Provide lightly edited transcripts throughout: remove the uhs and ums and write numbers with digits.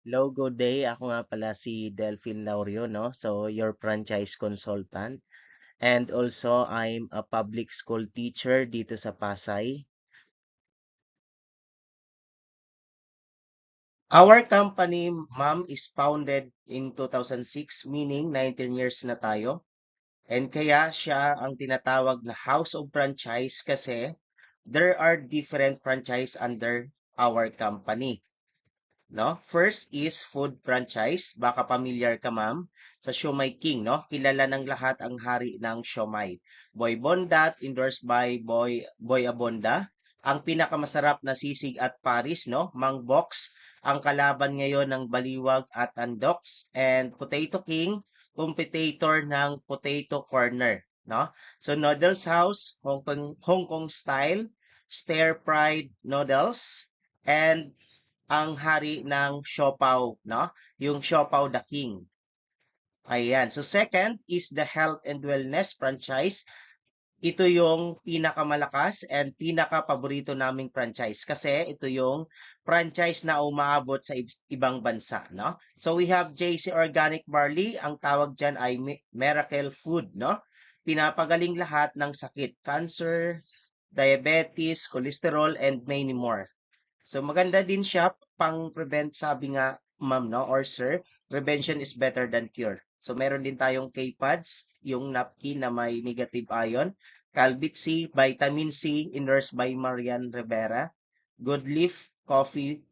Hello, good day. Ako nga pala si Delphine Laurio, no? So, your franchise consultant. And also, I'm a public school teacher dito sa Pasay. Our company, ma'am, is founded in 2006, meaning 19 years na tayo. And kaya siya ang tinatawag na House of Franchise kasi there are different franchise under our company. No? First is food franchise. Baka familiar ka, ma'am, sa Siomai King, no? Kilala ng lahat ang hari ng siomai. Boy Bondat, endorsed by Boy Abonda. Ang pinakamasarap na sisig at Paris, no? Mang Box, ang kalaban ngayon ng Baliwag at Andox. And Potato King, competitor ng Potato Corner, no? So Noodles House, Hong Kong style, stir fried noodles, and ang hari ng siopaw, no? Yung siopaw the king. Ayan. So second is the health and wellness franchise. Ito yung pinakamalakas and pinaka-paborito naming franchise kasi ito yung franchise na umaabot sa ibang bansa, no? So we have JC Organic Barley, ang tawag diyan ay Miracle Food, no? Pinapagaling lahat ng sakit, cancer, diabetes, cholesterol, and many more. So maganda din siya pang-prevent, sabi nga ma'am, no, or sir, prevention is better than cure. So meron din tayong K-Pads, yung napkin na may negative ion, Calbit C, Vitamin C, endorsed by Marian Rivera, Good Leaf, Coffee,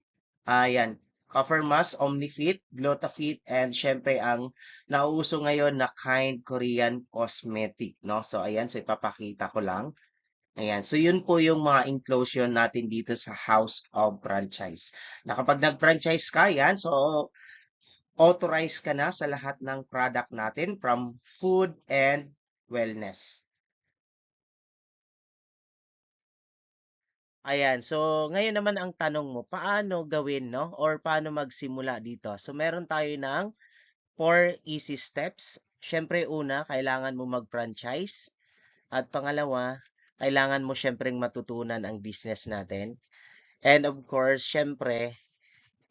ayan, Cover Mask, Omnifit, Glutafit, and syempre ang nauuso ngayon na Kind Korean Cosmetic, no? So ayan, so ipapakita ko lang. Ayan. So, yun po yung mga inclusion natin dito sa House of Franchise. Na kapag nag-franchise ka, yan, so authorized ka na sa lahat ng product natin from food and wellness. Ayan. So, ngayon naman ang tanong mo, paano gawin, no? Or paano magsimula dito? So, meron tayo ng 4 easy steps. Siyempre, una, kailangan mo mag-franchise. At pangalawa, kailangan mo siyempreng matutunan ang business natin. And of course, syempre,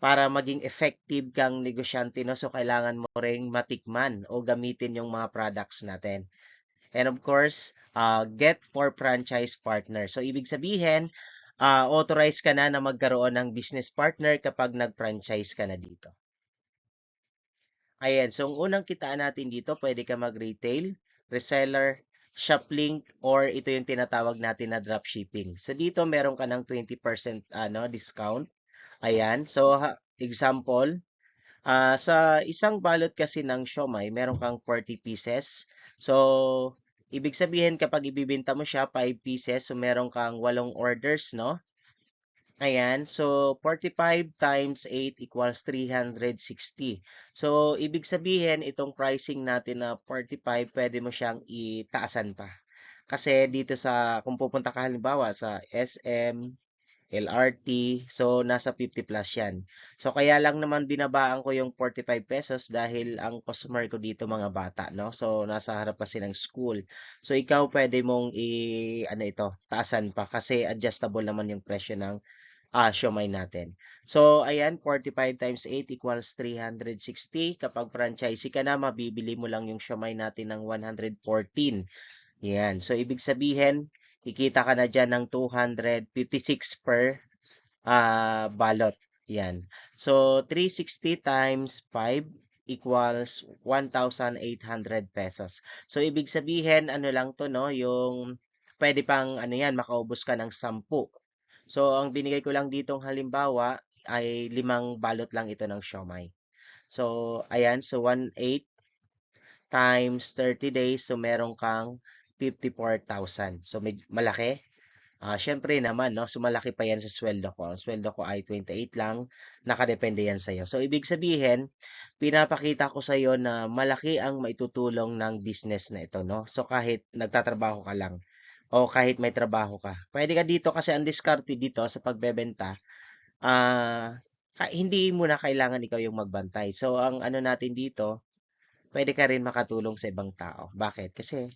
para maging effective kang negosyante, no? So, kailangan mo ring matikman o gamitin yung mga products natin. And of course, get for franchise partner. So, ibig sabihin, authorized ka na na magkaroon ng business partner kapag nag-franchise ka na dito. Ayan, so ang unang kitaan natin dito, pwede ka mag-retail, reseller, shoplink, or ito yung tinatawag natin na dropshipping. So dito meron ka ng 20% discount. Ayan, so example, sa isang balot kasi ng siomai, meron kang 40 pieces. So, ibig sabihin kapag ibibenta mo siya 5 pieces, so meron kang 8 orders, no? Ayan, so 45 times 8 equals 360. So, ibig sabihin, itong pricing natin na 45, pwede mo siyang itaasan pa. Kasi dito sa, kung pupunta ka halimbawa sa SM, LRT, so nasa 50 plus yan. So, kaya lang naman binabaan ko yung 45 pesos dahil ang customer ko dito mga bata, no? So, nasa harap kasi ng school. So, ikaw pwede mong ano ito, taasan pa kasi adjustable naman yung presyo ng siomai natin. So, ayan, 45 times 8 equals 360. Kapag franchisee ka na, mabibili mo lang yung siomai natin ng 114. Yan. So, ibig sabihin, kikita ka na dyan ng 256 per balot. Yan. So, 360 times 5 equals 1,800 pesos. So, ibig sabihin, ano lang to, no? Yung pwede pang, ano yan, makaubos ka ng 10. So, ang binigay ko lang ditong halimbawa ay 5 balot lang ito ng siomai. So, ayan. So, 1,800 times 30 days. So, meron kang 54,000. So, malaki. Syempre naman, no? So, malaki pa yan sa sweldo ko. Ang sweldo ko ay 28 lang. Nakadepende yan sa'yo. So, ibig sabihin, pinapakita ko sa'yo na malaki ang maitutulong ng business na ito, no? So, kahit nagtatrabaho ka lang o kahit may trabaho ka. Pwede ka dito kasi ang diskarte dito sa pagbebenta, hindi mo na kailangan ikaw yung magbantay. So, ang ano natin dito, pwede ka rin makatulong sa ibang tao. Bakit? Kasi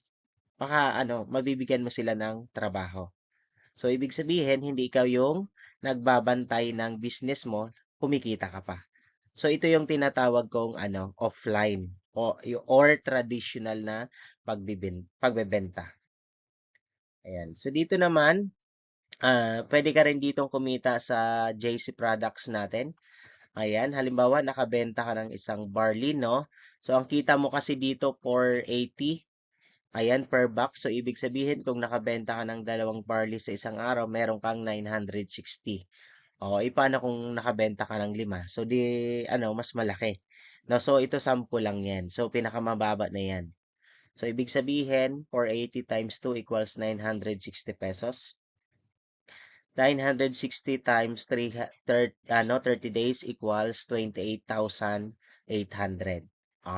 baka mabibigyan mo sila ng trabaho. So, ibig sabihin, hindi ikaw yung nagbabantay ng business mo, kumikita ka pa. So ito yung tinatawag kong ano, offline or traditional na pagbebenta. Ayan. So dito naman, pwede ka rin ditong kumita sa JC products natin. Ayan, halimbawa nakabenta ka ng isang barley, no? So ang kita mo kasi dito 480. Ayan, per box. So ibig sabihin kung nakabenta ka ng dalawang barley sa isang araw, meron kang 960. O, paano kung nakabenta ka ng 5? So di ano, mas malaki. No, so ito 10 lang 'yan. So pinakamababa na 'yan. So ibig sabihin 480 times 2 equals 960 pesos. 960 times 30 days equals 28,800.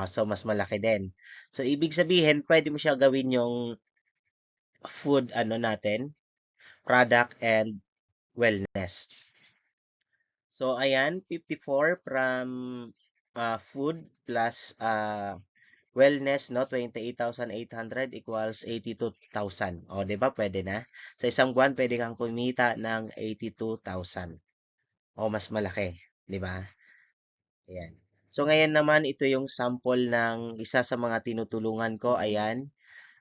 So mas malaki din. So ibig sabihin, pwede mo siya gawin yung food ano natin, product and wellness. So ayan, 54 from food plus wellness, no? 28,800 equals 82,000. O, di ba? Pwede na. Sa isang buwan, pwede kang kumita ng 82,000. O, mas malaki. Di ba? Ayan. So, ngayon naman, ito yung sample ng isa sa mga tinutulungan ko. Ayan.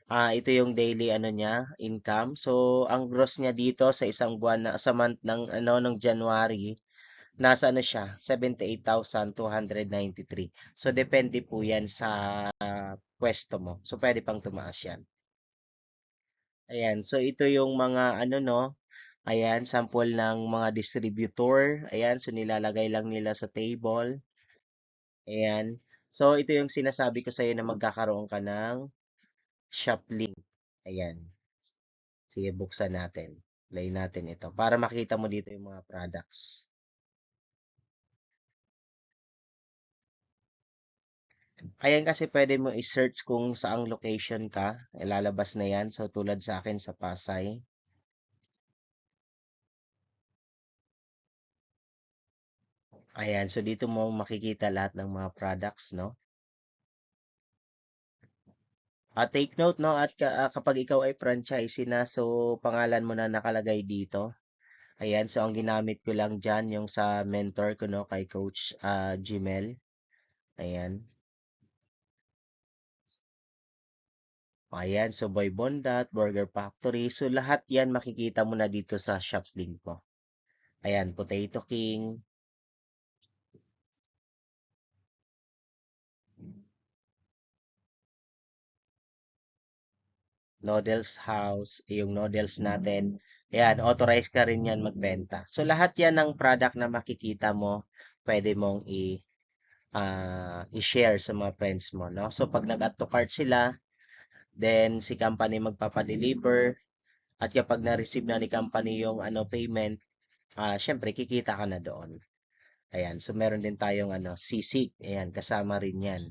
Ito yung daily ano niya, income. So, ang gross niya dito sa isang buwan na sa month ng ano ng January, nasa ano siya, 78,293. So, depende po yan sa pwesto mo. So, pwede pang tumaas yan. Ayan. So, ito yung mga ano, no? Ayan, sample ng mga distributor. Ayan. So, nilalagay lang nila sa table. Ayan. So, ito yung sinasabi ko sa'yo na magkakaroon ka ng shop link. Ayan. Sige, buksan natin. Play natin ito. Para makita mo dito yung mga products. Ayan kasi pwede mo i-search kung saang location ka. Ilalabas na yan. So, tulad sa akin sa Pasay. Ayan. So, dito mo makikita lahat ng mga products, no? Take note, no? At kapag ikaw ay franchisee na, so, pangalan mo na nakalagay dito. Ayan. So, ang ginamit ko lang dyan, yung sa mentor ko, no? Kay Coach Gmail. Ayan. Ayan. So, Boy Bondat, Burger Factory. So, lahat yan makikita mo na dito sa shop link mo. Ayan. Potato King. Noodles House, yung noodles natin. Ayan, authorized ka rin yan magbenta. So, lahat yan ng product na makikita mo, pwede mong i-share sa mga friends mo, no? So, pag nag-add to cart sila, then si company magpapadeliver, at kapag na-receive na ni company yung ano payment, syempre kikita ka na doon. Ayan, so meron din tayong ano, sisig. Ayan, kasama rin yan.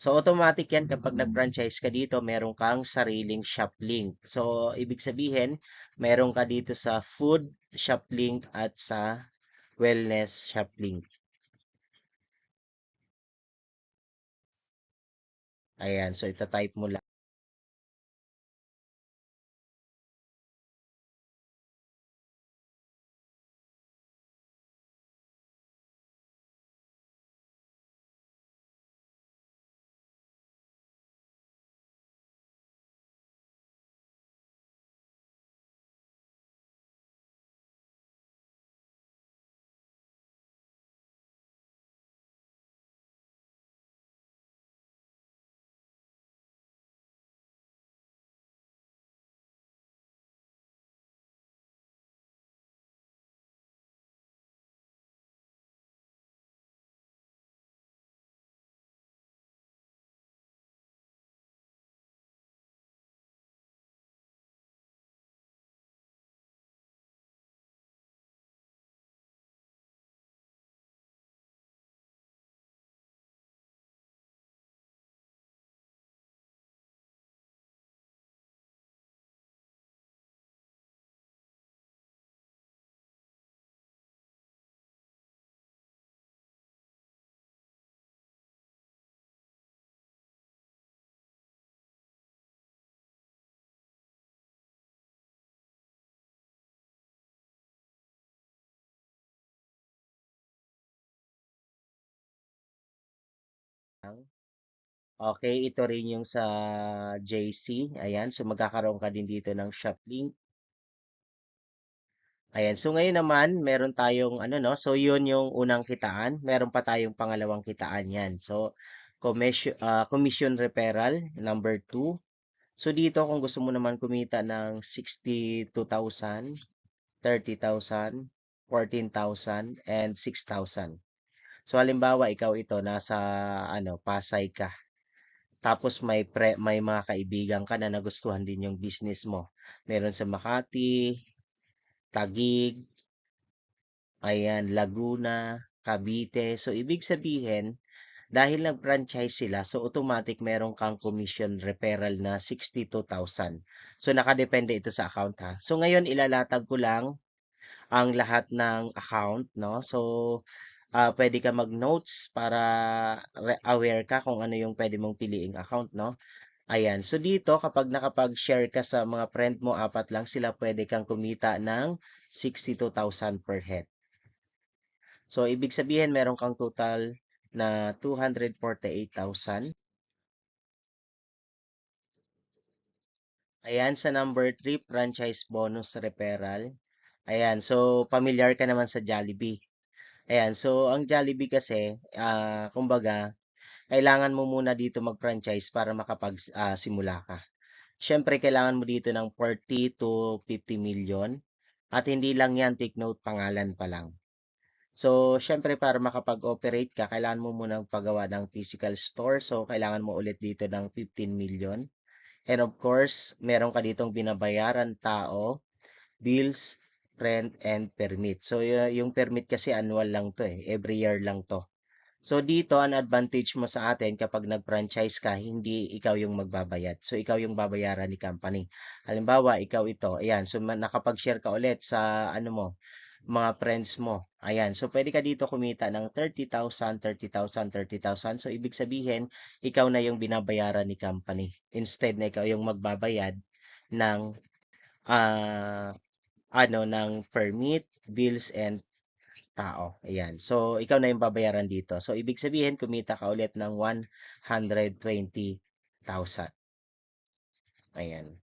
So, automatic yan kapag nag-franchise ka dito, meron kang sariling shop link. So, ibig sabihin, meron ka dito sa food shop link at sa wellness shop link. Ayan, so ita-type mo lang. lang. Okay, ito rin yung sa JC. Ayan, so magkakaroon ka din dito ng shop link. Ayan, so ngayon naman, meron tayong ano no, so yun yung unang kitaan. Meron pa tayong pangalawang kitaan yan. So, commission referral, number 2. So dito kung gusto mo naman kumita ng 62,000, 30,000, 14,000, and 6,000. So halimbawa ikaw ito nasa ano, Pasay ka. Tapos may mga kaibigan ka na nagustuhan din yung business mo. Meron sa Makati, Taguig, ayan, Laguna, Cavite. So ibig sabihin, dahil nag-franchise sila, so automatic meron kang commission referral na 62,000. So nakadepende ito sa account ha. So ngayon ilalatag ko lang ang lahat ng account, no? So pwede ka mag-notes para aware ka kung ano yung pwede mong piliing account, no? Ayan. So dito, kapag nakapag-share ka sa mga friend mo, apat lang sila, pwede kang kumita ng 62,000 per head. So, ibig sabihin, meron kang total na 248,000. Ayan, sa number 3, franchise bonus referral. Ayan, so familiar ka naman sa Jollibee. Ayan, so ang Jollibee kasi, kumbaga, kailangan mo muna dito mag-franchise para makapag-simula ka. Siyempre, kailangan mo dito ng 40 to 50 million. At hindi lang yan, take note, pangalan pa lang. So, siyempre, para makapag-operate ka, kailangan mo munang pagawa ng physical store. So, kailangan mo ulit dito ng 15 million. And of course, meron ka ditong binabayaran tao, bills, rent, and permit. So, yung permit kasi annual lang to eh. Every year lang to. So dito, ang advantage mo sa atin kapag nag-franchise ka, hindi ikaw yung magbabayad. So ikaw yung babayaran ni company. Halimbawa, ikaw ito, ayan, so nakapag-share ka ulit sa ano mo, mga friends mo. Ayan, so pwede ka dito kumita ng 30,000, 30,000, 30,000. So ibig sabihin, ikaw na yung binabayaran ni company. Instead na ikaw yung magbabayad ng ah ng permit, bills, and tao. Ayan. So, ikaw na yung babayaran dito. So, ibig sabihin, kumita ka ulit ng 120,000. Ayan.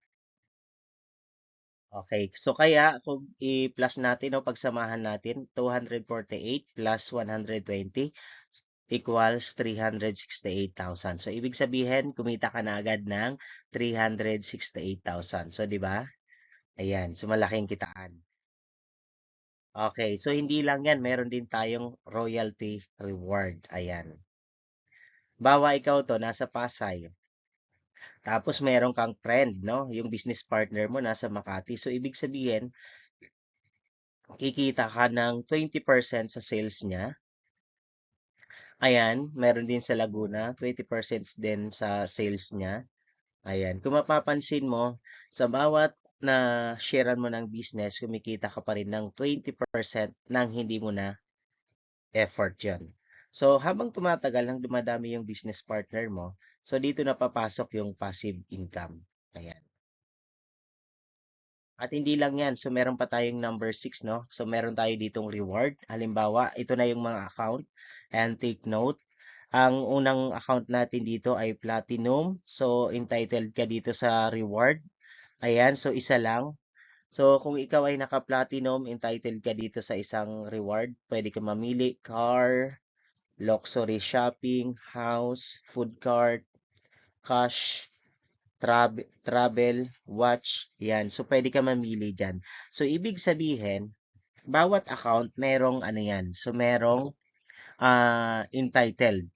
Okay. So, kaya, kung i-plus natin o pagsamahan natin, 248 plus 120 equals 368,000. So, ibig sabihin, kumita ka na agad ng 368,000. So, di ba? Ayan. So, malaking kitaan. Okay. So, hindi lang yan. Meron din tayong royalty reward. Ayan. Bawa ikaw to, nasa Pasay. Tapos meron kang friend, no? Yung business partner mo nasa Makati. So, ibig sabihin, kikita ka ng 20% sa sales niya. Ayan, meron din sa Laguna, 20% din sa sales niya. Ayan, kung mapapansin mo, sa bawat na sharean mo ng business, kumikita ka pa rin ng 20% nang hindi mo na effort yon. So, habang tumatagal, nang dumadami yung business partner mo, so dito na papasok yung passive income. Ayan. At hindi lang yan. So, meron pa tayong number 6, no? So, meron tayo ditong reward. Halimbawa, ito na yung mga account. And take note, ang unang account natin dito ay Platinum. So, entitled ka dito sa reward. Ayan, so isa lang. So, kung ikaw ay naka-Platinum, entitled ka dito sa isang reward. Pwede ka mamili, car, luxury shopping, house, food cart, cash, travel, watch, yan. So, pwede ka mamili dyan. So, ibig sabihin, bawat account merong ano yan. So, merong entitled.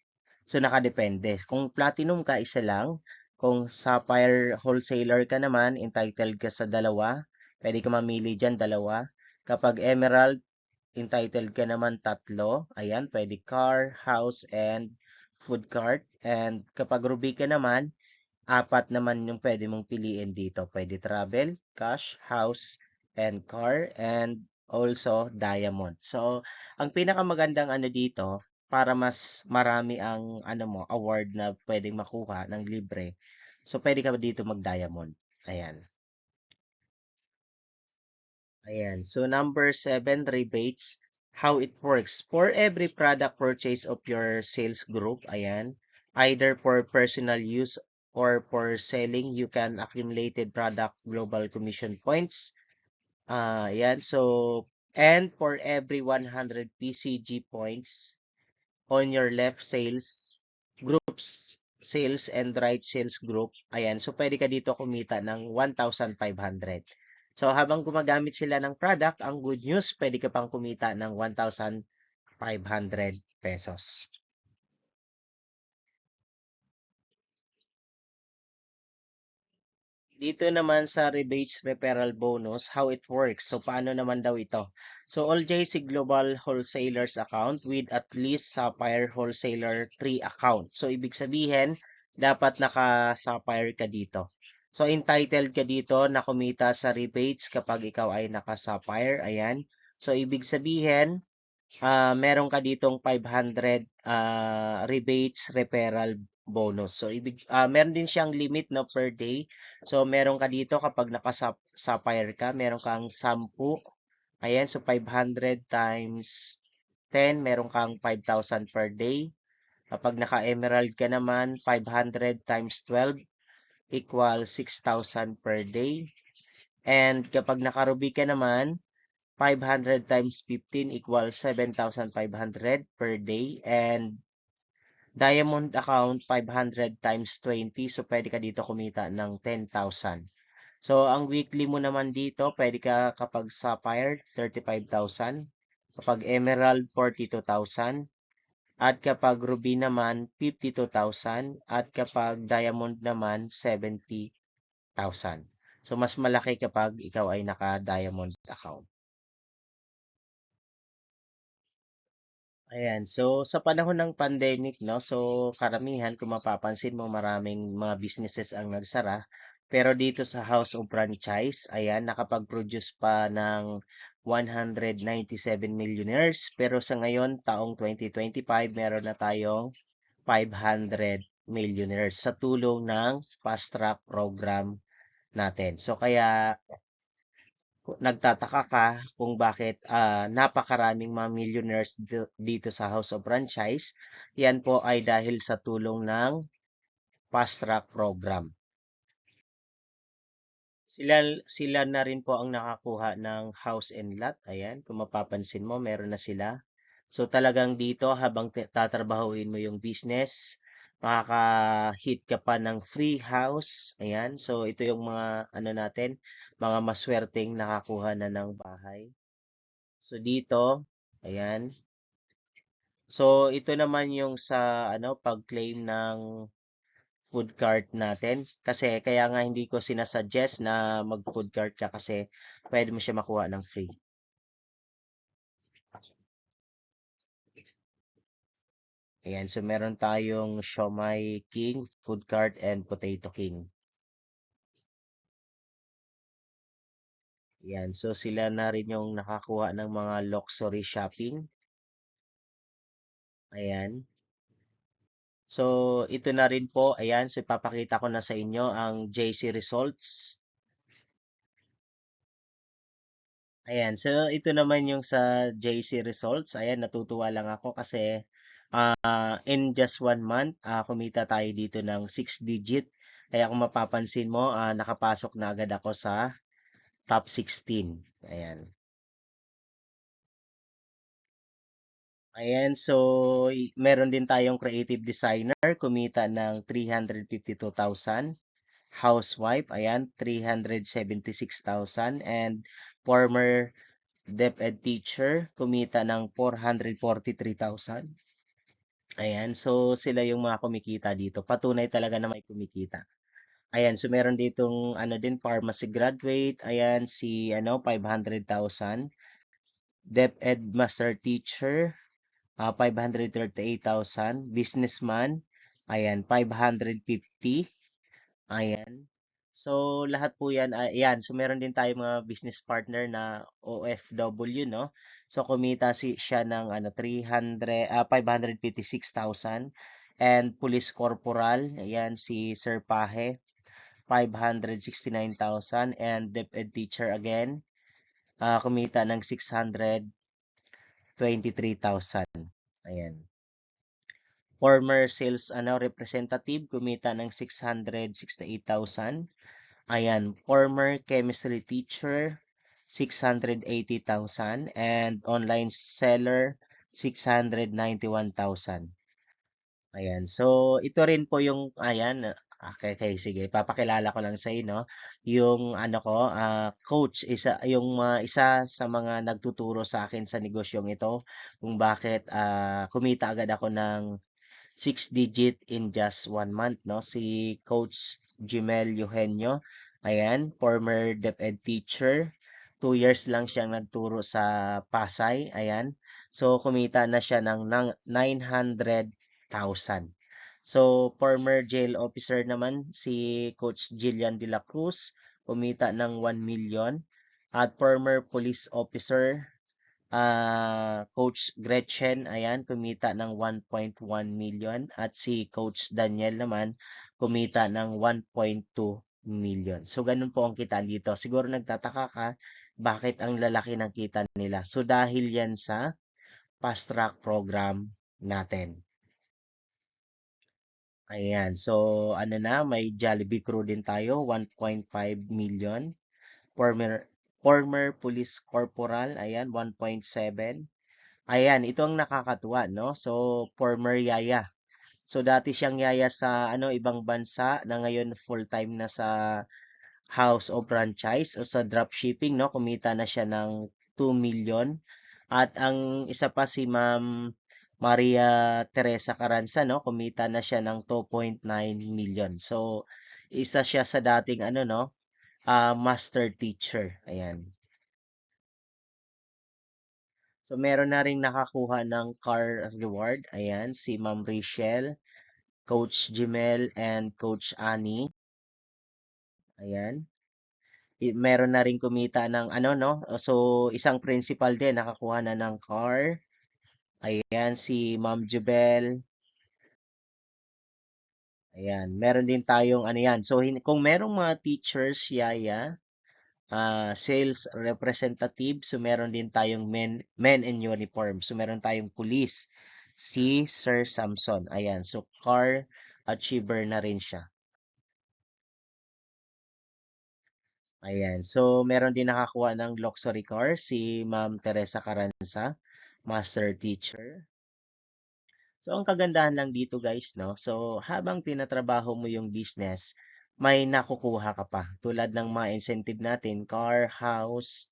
So, nakadepende. Kung platinum ka, isa lang. Kung sapphire wholesaler ka naman, entitled ka sa dalawa. Pwede ka mamili dyan, dalawa. Kapag emerald, entitled ka naman tatlo. Ayan, pwede car, house, and food cart. And kapag ruby ka naman, apat naman yung pwede mong piliin dito. Pwede travel, cash, house, and car, and also diamond. So, ang pinakamagandang ano dito, para mas marami ang ano mo, award na pwedeng makuha ng libre. So, pwede ka dito mag-diamond. Ayan. Ayan. So, number 7, rebates. How it works. For every product purchase of your sales group, ayan, either for personal use or for selling. You can accumulated product global commission points. Yan. So, and for every 100 PCG points on your left sales groups, sales and right sales group, ayan. So, pwede ka dito kumita ng 1,500. So, habang gumagamit sila ng product, ang good news, pwede ka pang kumita ng 1,500 pesos. Dito naman sa rebates referral bonus, how it works. So, paano naman daw ito? So, all JC Global Wholesalers account with at least Sapphire Wholesaler 3 account. So, ibig sabihin, dapat naka-Sapphire ka dito. So, entitled ka dito na kumita sa rebates kapag ikaw ay naka-Sapphire. Ayan. So, ibig sabihin, meron ka ditong 500 rebates referral bonus. So meron din siyang limit no per day. So meron ka dito kapag naka-sapphire ka, meron kang 10. Ayan, so 500 times 10, meron kang 5,000 per day. Kapag naka-emerald ka naman, 500 times 12 equal 6,000 per day. And kapag naka-ruby ka naman, 500 times 15 equals 7,500 per day. And diamond account, 500 times 20. So, pwede ka dito kumita ng 10,000. So, ang weekly mo naman dito, pwede ka kapag sapphire, 35,000. Kapag emerald, 42,000. At kapag ruby naman, 52,000. At kapag diamond naman, 70,000. So, mas malaki kapag ikaw ay naka-diamond account. Ayan, so sa panahon ng pandemic, no, so karamihan kung mapapansin mo maraming mga businesses ang nagsara. Pero dito sa House of Franchise, ayan, nakapag-produce pa ng 197 millionaires. Pero sa ngayon, taong 2025, meron na tayong 500 millionaires sa tulong ng Fast Track program natin. So kaya nagtataka ka kung bakit napakaraming mga millionaires dito sa House of Franchise. Yan po ay dahil sa tulong ng Fast Track Program. Sila, sila na rin po ang nakakuha ng house and lot. Ayan, kung mapapansin mo, meron na sila. So talagang dito, habang tatrabahuin mo yung business, makaka-hit ka pa ng free house. Ayan, so ito yung mga ano natin, mga maswerteng nakakuha na ng bahay. So dito, ayan. So ito naman yung sa ano pag-claim ng food cart natin kasi kaya nga hindi ko sinasuggest na mag-food cart ka kasi pwede mo siya makuha ng free. Ayan, so meron tayong Siomai King, Food Cart, and Potato King. Ayan, so sila na rin yung nakakuha ng mga luxury shopping. Ayan. So, ito na rin po. Ayan, so ipapakita ko na sa inyo ang JC results. Ayan, so ito naman yung sa JC results. Ayan, natutuwa lang ako kasi in just 1 month, kumita tayo dito ng 6 digit. Kaya kung mapapansin mo, nakapasok na agad ako sa top 16. Ayan. Ayan, so meron din tayong creative designer, kumita ng 352,000. Housewife, ayan, 376,000. And former DepEd teacher, kumita ng 443,000. Ayan, so sila yung mga kumikita dito. Patunay talaga na may kumikita. Ayan, so meron ditong ano din pharmacy graduate, ayan si ano 500,000. DepEd master teacher, 538,000. Businessman, ayan 550. Ayan. So, lahat po yan, ayan. So, meron din tayo mga business partner na OFW, no? So, kumita siya ng ano, 556,000. And Police Corporal, ayan, si Sir Pahe, 569,000. And DepEd Teacher again, kumita ng 623,000. Ayan. Former sales representative, kumita ng 668,000. Ayan, former chemistry teacher, 680,000 and online seller, 691,000. Ayan. So, ito rin po yung, ayan, okay, okay, sige, papakilala ko lang sa inyo, no? Yung ano ko, coach, isa sa mga nagtuturo sa akin sa negosyong ito, kung bakit kumita agad ako ng 6 digit in just 1 month, no? Si Coach Jimel Eugenio, ayan, former DepEd teacher. 2 years lang siyang nagturo sa Pasay, ayan. So, kumita na siya ng 900,000. So, former jail officer naman, si Coach Jillian De La Cruz, kumita ng 1 million. At former police officer, Coach Gretchen, ayan, kumita ng 1.1 million at si Coach Daniel naman kumita ng 1.2 million. So, ganun po ang kita dito. Siguro nagtataka ka, bakit ang lalaki ng kita nila? So, dahil yan sa fast track program natin. Ayan. So, ano na, may Jollibee crew din tayo, 1.5 million. Former, former police corporal, ayan, 1.7. Ayan, ito ang nakakatuwa, no? So, former yaya. So, dati siyang yaya sa ibang bansa na ngayon full-time na sa House of Franchise o sa dropshipping, no? Kumita na siya ng 2 million. At ang isa pa si Ma'am Maria Teresa Caranza, no? Kumita na siya ng 2.9 million. So, isa siya sa dating master teacher. Ayan. So, meron na ring nakakuha ng car reward. Ayan, si Ma'am Rachel, Coach Jimel, and Coach Annie. Ayan. Meron na ring kumita ng no? So, isang principal din nakakuha na ng car. Ayan, si Ma'am Jubel. Ayan, meron din tayong ano yan. So, kung merong mga teachers, yaya, sales representative. So, meron din tayong men in uniform. So, meron tayong police, si Sir Samson. Ayan. So, car achiever na rin siya. Ayan. So, meron din nakakuha ng luxury car, si Ma'am Teresa Caranza, master teacher. So, ang kagandahan lang dito guys, no? So, habang tinatrabaho mo yung business, may nakukuha ka pa. Tulad ng mga incentive natin, car, house,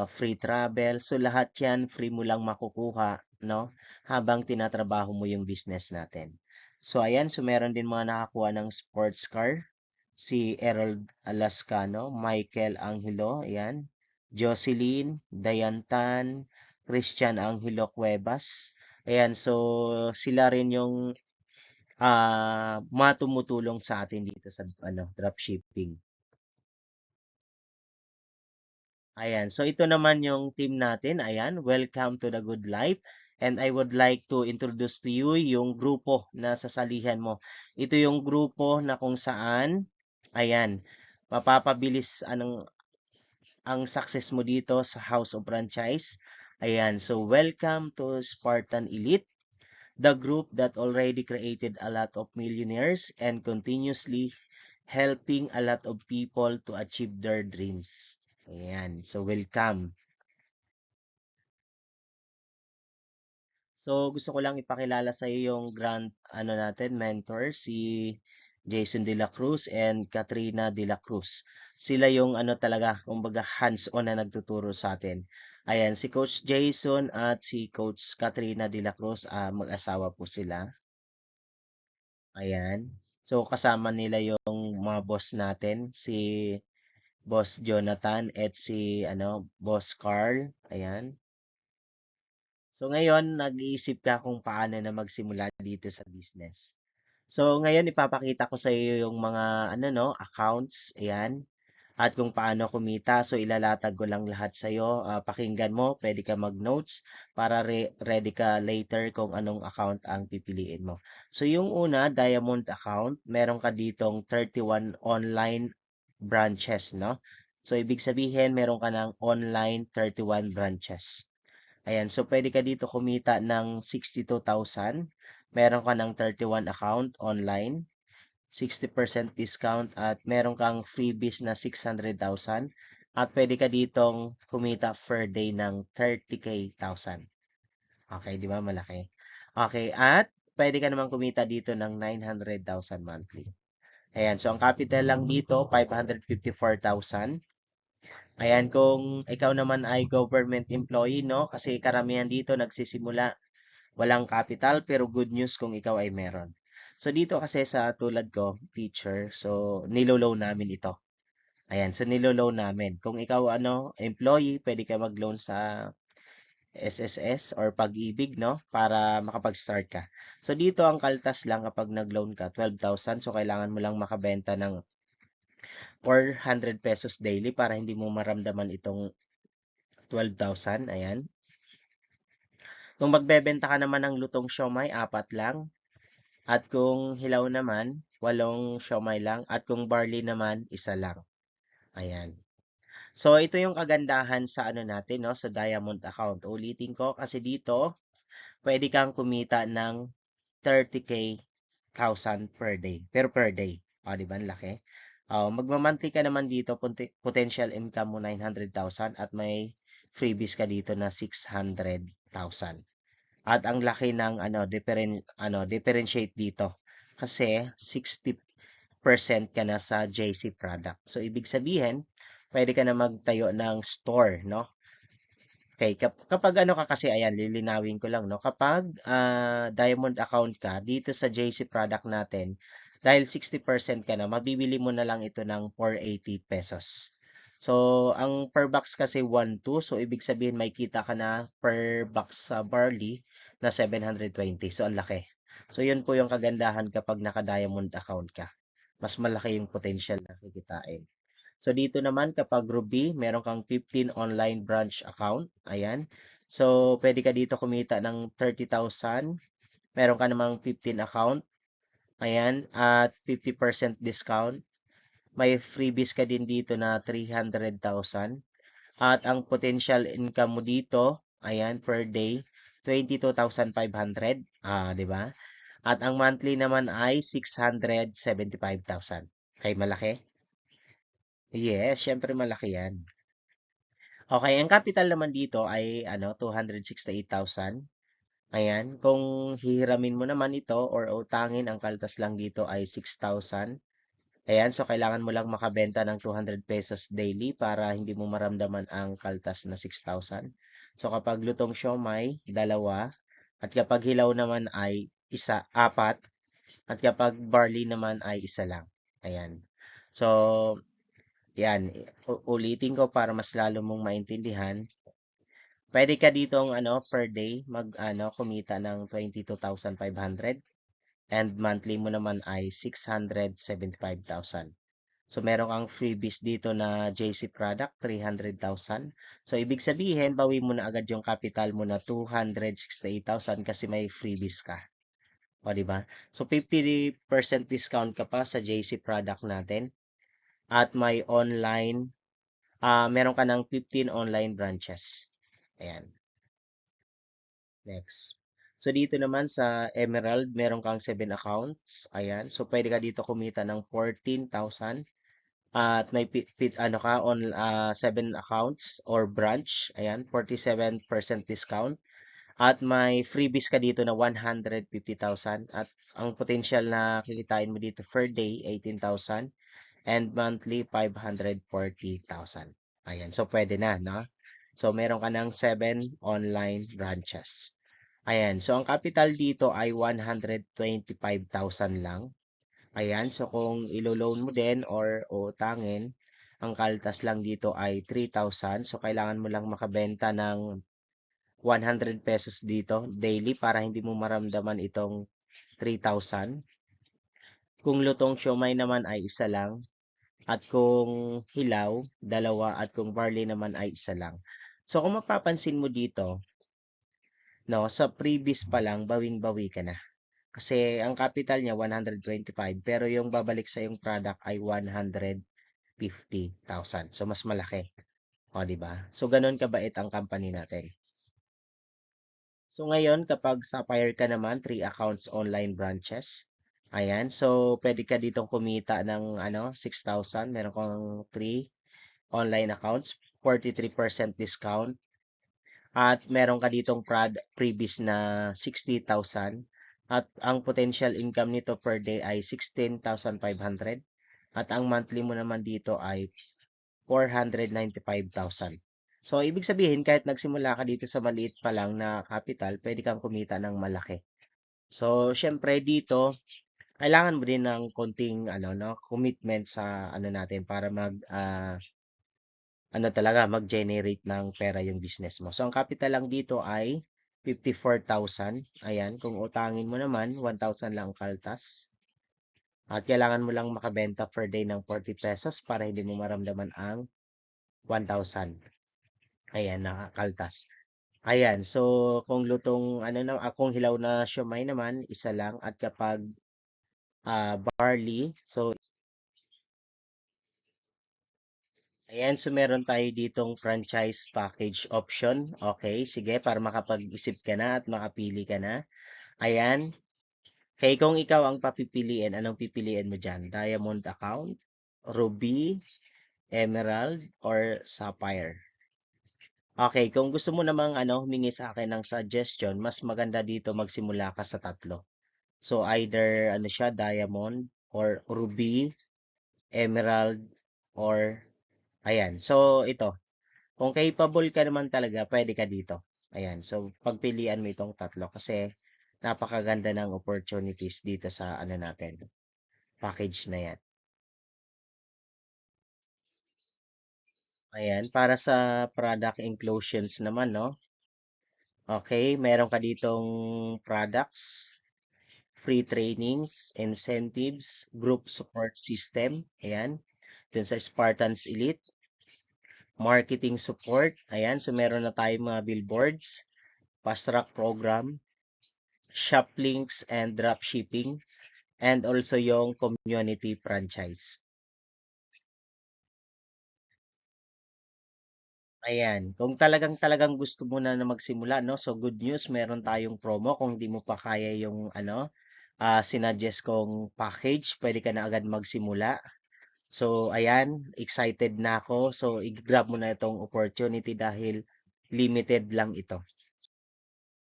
free travel. So lahat 'yan free mo lang makukuha, no? Habang tinatrabaho mo yung business natin. So ayan, so meron din mga nakakuha ng sports car. Si Errol Alascano, Michael Angelo, ayan. Jocelyn, Dayantan, Christian Angelo Cuevas. Ayan, so sila rin yung matumutulong sa atin dito sa dropshipping. Ayan. So, ito naman yung team natin. Ayan. Welcome to the good life. And I would like to introduce to you yung grupo na sasalihan mo. Ito yung grupo na kung saan, ayan, mapapabilis ang success mo dito sa House of Franchise. Ayan. So, welcome to Spartan Elite, the group that already created a lot of millionaires and continuously helping a lot of people to achieve their dreams. Ayan. So, welcome. So, gusto ko lang ipakilala sa iyo yung natin, mentor, si Jason De La Cruz and Katrina De La Cruz. Sila yung talaga, kumbaga hands-on na nagtuturo sa atin. Ayan, si Coach Jason at si Coach Katrina De La Cruz, mag-asawa po sila. Ayan. So, kasama nila yung mga boss natin, si Boss Jonathan at si Boss Carl. Ayan. So ngayon, nag-iisip ka kung paano na magsimula dito sa business. So ngayon, ipapakita ko sa iyo yung mga accounts, ayan, at kung paano kumita. So ilalatag ko lang lahat sa iyo. Pakinggan mo, pwede ka mag-notes para ready ka later kung anong account ang pipiliin mo. So yung una, Diamond account, meron ka ditong 31 online branches, no? So ibig sabihin, meron ka ng online 31 branches. Ayan, so pwede ka dito kumita ng 62,000. Meron ka ng 31 account online, 60% discount at meron kang freebies na 600,000 at pwede ka ditong kumita per day ng 30K thousand. Okay, di ba malaki? Okay, at pwede ka naman kumita dito ng 900,000 monthly. Ayan, so ang capital lang dito, 554,000. Ayan, kung ikaw naman ay government employee, no? Kasi karamihan dito nagsisimula, walang capital, pero good news kung ikaw ay meron. So dito kasi sa tulad ko, teacher, so niloloan namin ito. Ayan, so niloloan namin. Kung ikaw employee, pwede ka mag-loan sa SSS or Pag-ibig, no? Para makapag-start ka. So dito ang kaltas lang kapag nag-loan ka, 12,000. So kailangan mo lang makabenta ng 400 pesos daily para hindi mo maramdaman itong 12,000. Ayan. Kung magbebenta ka naman ng lutong siomai, 4 lang. At kung hilaw naman, 8 siomai lang. At kung barley naman, 1 lang. Ayan. So, ito yung kagandahan sa ano natin, no? Sa Diamond account. Ulitin ko kasi dito, pwede kang kumita ng 30K thousand per day. Pero per day. O, di ba? Ang laki. Magmamonthly ka naman dito, potential income mo 900,000 at may freebies ka dito na 600,000. At ang laki ng differentiate dito. Kasi 60% ka na sa JC product. So, ibig sabihin, pwede ka na magtayo ng store, no? Okay, kapag ano ka kasi, ayan, lilinawin ko lang, no? Kapag diamond account ka, dito sa JC product natin, dahil 60% ka na, mabibili mo na lang ito ng 480 pesos. So, ang per box kasi 1.2, so ibig sabihin may kita ka na per box sa barley na 720. So, ang laki. So, yun po yung kagandahan kapag naka-diamond account ka. Mas malaki yung potential na kikitain. So, dito naman kapag Ruby, meron kang 15 online branch account. Ayan. So, pwede ka dito kumita ng 30,000. Meron ka namang 15 account. Ayan. At 50% discount. May freebies ka din dito na 300,000. At ang potential income mo dito, ayan, per day, 22,500. Di ba? At ang monthly naman ay 675,000. Okay, malaki? Yes, syempre malaki yan. Okay, ang capital naman dito ay 268,000. Ayan, kung hihiramin mo naman ito or utangin, ang kaltas lang dito ay 6,000. Ayan, so kailangan mo lang makabenta ng 200 pesos daily para hindi mo maramdaman ang kaltas na 6,000. So kapag lutong siomai, 2. At kapag hilaw naman ay 4. At kapag barley naman ay 1 lang. Ayan. So, yan, ulitin ko para mas lalo mong maintindihan. Pwede ka ditong per day kumita ng 22,500 and monthly mo naman ay 675,000. So meron kang freebies dito na JC product 300,000. So ibig sabihin bawi mo na agad yung capital mo na 268,000 kasi may freebies ka. O di ba? So 50% discount ka pa sa JC product natin at may online meron ka ng 15 online branches. Ayan. Next. So, dito naman sa Emerald, meron kang 7 accounts. Ayan. So, pwede ka dito kumita ng 14,000. At may on 7 accounts or branch. Ayan. 47% discount. At may freebies ka dito na 150,000. At ang potential na kikitain mo dito per day, 18,000. And monthly, 540,000. Ayan. So, pwede na, no? So, meron ka ng 7 online branches. Ayan. So, ang capital dito ay 125,000 lang. Ayan. So, kung ilo-loan mo din or utangin, ang kaltas lang dito ay 3,000. So, kailangan mo lang makabenta ng 100 pesos dito daily para hindi mo maramdaman itong 3,000. Kung lutong siomai naman ay 1 lang. At kung hilaw, 2. At kung barley naman ay 1 lang. So, kung mapapansin mo dito, no, sa previous pa lang, bawing-bawi ka na. Kasi ang capital niya 125 pero yung babalik sa yung product ay 150,000. So mas malaki. O, di ba? So ganun kabait ang company natin. So ngayon, kapag Sapphire ka naman, 3 accounts online branches. Ayan. So, pwede ka ditong kumita ng 6,000. Meron kang 3 online accounts, 43% discount. At meron ka ditong previous na 60,000. At ang potential income nito per day ay 16,500. At ang monthly mo naman dito ay 495,000. So, ibig sabihin, kahit nagsimula ka dito sa maliit pa lang na capital, pwede kang kumita ng malaki. So, syempre dito, kailangan mo din ng konting no, commitment sa natin para talaga mag-generate ng pera yung business mo. So, ang capital lang dito ay 54,000. Ayan, kung utangin mo naman, 1,000 lang ang kaltas. At kailangan mo lang makabenta per day ng 40 pesos para hindi mo maramdaman ang 1,000. Ayan, nakakaltas. Ayan, so kung lutong kung hilaw na siomai naman, isa lang. At kapag barley, so ayan, so meron tayo ditong franchise package option. Okay, sige, para makapag-isip ka na at makapili ka na. Ayan, kaya kung ikaw ang papipiliin, anong pipiliin mo dyan? Diamond account, Ruby, Emerald, or Sapphire? Okay, kung gusto mo namang humingi sa akin ng suggestion, mas maganda dito magsimula ka sa tatlo. So either siya, diamond or ruby, emerald, or ayan. So ito, kung capable ka naman talaga, pwede ka dito. Ayan. So pagpilian mo itong tatlo kasi napakaganda ng opportunities dito sa natin, package na yan. Ayan, para sa product inclusions naman, no? Okay, meron ka ditong products, free trainings, incentives, group support system. Ayan. Dun sa Spartans Elite, marketing support. Ayan. So, meron na tayong mga billboards, fast track program, shop links and drop shipping, and also yung community franchise. Ayan. Kung talagang gusto mo na magsimula, no? So, good news, meron tayong promo. Kung di mo pa kaya yung, sinuggest kong package, pwede ka na agad magsimula. So, ayan, excited na ako. So, i-grab mo na itong opportunity dahil limited lang ito.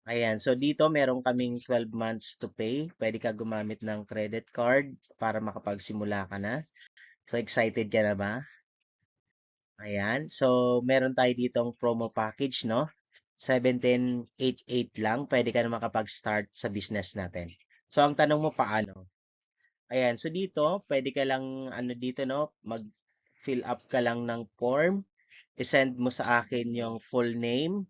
Ayan, so dito meron kaming 12 months to pay. Pwede ka gumamit ng credit card para makapagsimula ka na. So, excited ka na ba? Ayan, so meron tayo ditong promo package, no? 1788 lang, pwede ka na makapag-start sa business natin. So, ang tanong mo paano? Ayan, so dito, pwede ka lang, dito, no? Mag-fill up ka lang ng form. I-send mo sa akin yung full name,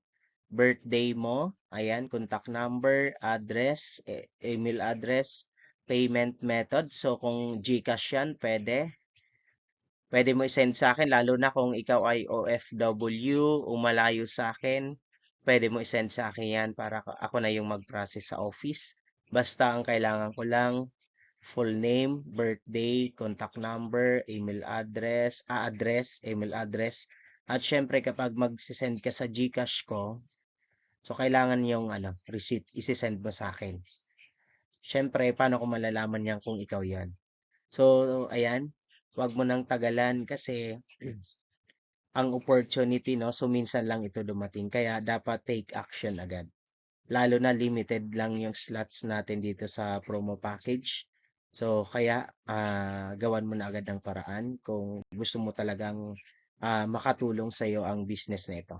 birthday mo, ayan, contact number, address, email address, payment method. So, kung GCash yan, pwede. Pwede mo i-send sa akin, lalo na kung ikaw ay OFW, umalayo sa akin. Pwede mo i-send sa akin yan para ako na yung mag-process sa office. Basta ang kailangan ko lang, full name, birthday, contact number, email address. At syempre kapag mag-send ka sa GCash ko, so kailangan yung receipt isi-send mo sa akin. Syempre, paano ko malalaman yan kung ikaw yan? So, ayan, wag mo nang tagalan kasi ang opportunity, no? So, minsan lang ito dumating. Kaya, dapat take action agad. Lalo na limited lang yung slots natin dito sa promo package. So, kaya, gawan mo na agad ng paraan kung gusto mo talagang makatulong sa iyo ang business na ito.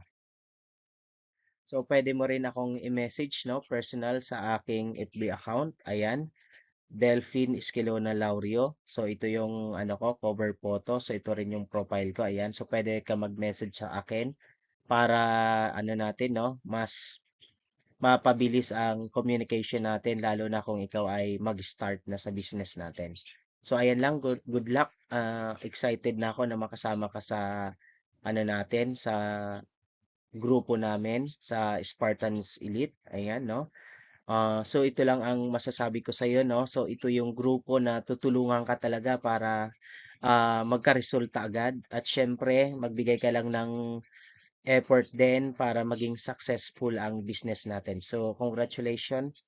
So, pwede mo rin akong i-message, no? Personal sa aking FB account. Ayan. Delphine Esquilona Laurio. So, ito yung ko, cover photo. So, ito rin yung profile ko. Ayan. So, pwede ka mag-message sa akin para natin, no, mas mapabilis ang communication natin lalo na kung ikaw ay mag-start na sa business natin. So, ayan lang. Good luck. Excited na ako na makasama ka sa natin sa grupo namin sa Spartans Elite. Ayan, no? So ito lang ang masasabi ko sa iyo, no? So ito yung grupo na tutulungan ka talaga para magkaresulta agad at syempre magbigay ka lang ng effort din para maging successful ang business natin. So, congratulations